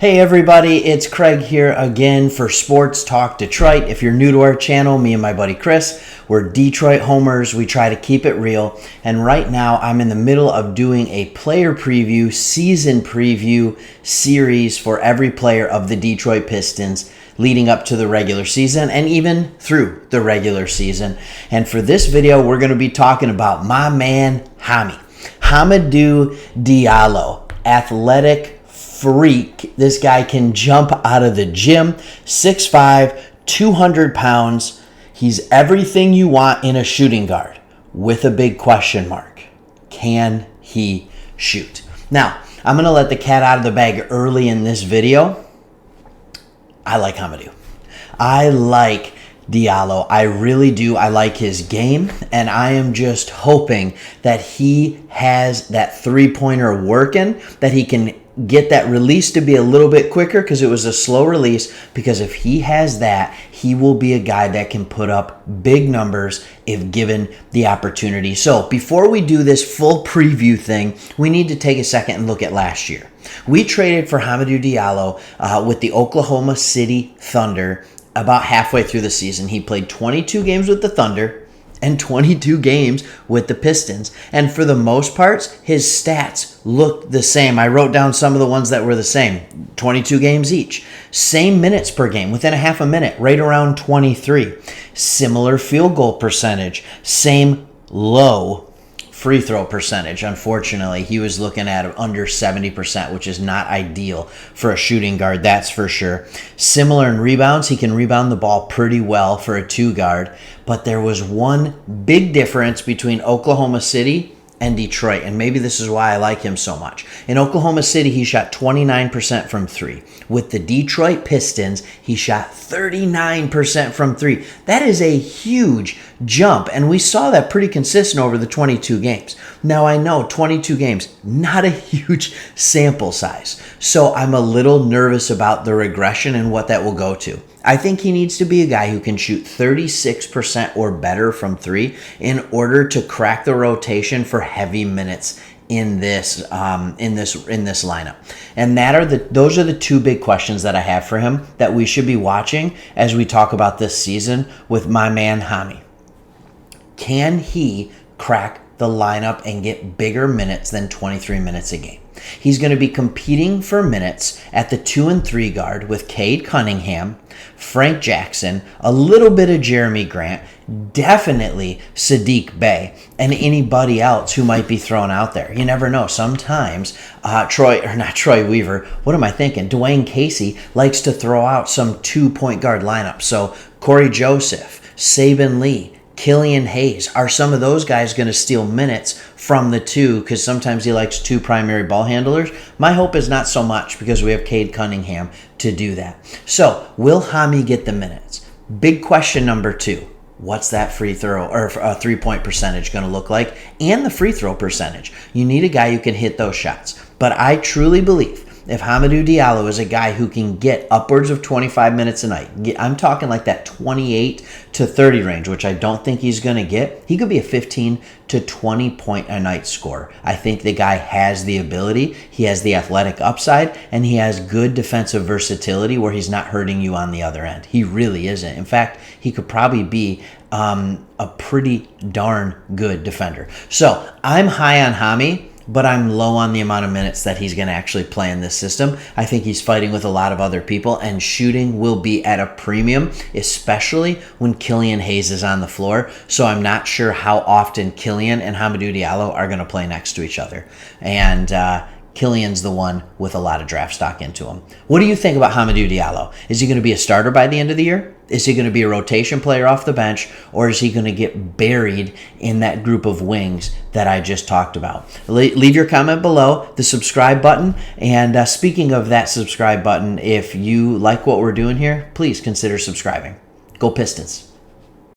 Hey everybody, it's Craig here again for Sports Talk Detroit. If you're new to our channel, me and my buddy Chris, we're Detroit homers. We try to keep it real. And right now I'm in the middle of doing a player preview, season preview series for every player of the Detroit Pistons leading up to the regular season and even through the regular season. And for this video, we're going to be talking about my man Hamidou Diallo, athletic freak. This guy can jump out of the gym, 6'5", 200 pounds. He's everything you want in a shooting guard with a big question mark. Can he shoot? Now, I'm going to let the cat out of the bag early in this video. I like Hamidou. I like Diallo. I really do. I like his game, and I am just hoping that he has that three-pointer working, that he can get that release to be a little bit quicker because it was a slow release, because if he has that, he will be a guy that can put up big numbers if given the opportunity. So before we do this full preview thing, we need to take a second and look at last year. We traded for Hamidou Diallo with the Oklahoma City Thunder about halfway through the season. He played 22 games with the Thunder and 22 games with the Pistons. And for the most part, his stats looked the same. I wrote down some of the ones that were the same. 22 games each. Same minutes per game, within a half a minute, right around 23. Similar field goal percentage. Same low free throw percentage. Unfortunately, he was looking at under 70%, which is not ideal for a shooting guard, that's for sure. Similar in rebounds. He can rebound the ball pretty well for a two guard, but there was one big difference between Oklahoma City and Detroit, and maybe this is why I like him so much. In Oklahoma City, he shot 29% from three. With the Detroit Pistons, he shot 39% from three. That is a huge jump, and we saw that pretty consistent over the 22 games. Now, I know 22 games, not a huge sample size, so I'm a little nervous about the regression and what that will go to. I think he needs to be a guy who can shoot 36% or better from three in order to crack the rotation for heavy minutes in this lineup. And those are the two big questions that I have for him that we should be watching as we talk about this season with my man Hami. Can he crack the lineup and get bigger minutes than 23 minutes a game? He's going to be competing for minutes at the 2 and 3 guard with Cade Cunningham, Frank Jackson, a little bit of Jeremy Grant, definitely Sadiq Bey, and anybody else who might be thrown out there. You never know. Sometimes Dwayne Casey likes to throw out some 2-point guard lineups. So Corey Joseph, Saban Lee, Killian Hayes, are some of those guys going to steal minutes from the two because sometimes he likes two primary ball handlers? My hope is not so much because we have Cade Cunningham to do that. So will Hami get the minutes? Big question number 2. What's that free throw or three-point percentage going to look like? And the free throw percentage. You need a guy who can hit those shots. But I truly believe if Hamidou Diallo is a guy who can get upwards of 25 minutes a night, I'm talking like that 28 to 30 range, which I don't think he's going to get. He could be a 15 to 20 point a night scorer. I think the guy has the ability, he has the athletic upside, and he has good defensive versatility where he's not hurting you on the other end. He really isn't. In fact, he could probably be a pretty darn good defender. So I'm high on Hami, but I'm low on the amount of minutes that he's going to actually play in this system. I think he's fighting with a lot of other people, and shooting will be at a premium, especially when Killian Hayes is on the floor. So I'm not sure how often Killian and Hamidou Diallo are going to play next to each other. And Killian's the one with a lot of draft stock into him. What do you think about Hamidou Diallo? Is he going to be a starter by the end of the year? Is he going to be a rotation player off the bench? Or is he going to get buried in that group of wings that I just talked about? Leave your comment below, the subscribe button. And speaking of that subscribe button, if you like what we're doing here, please consider subscribing. Go Pistons.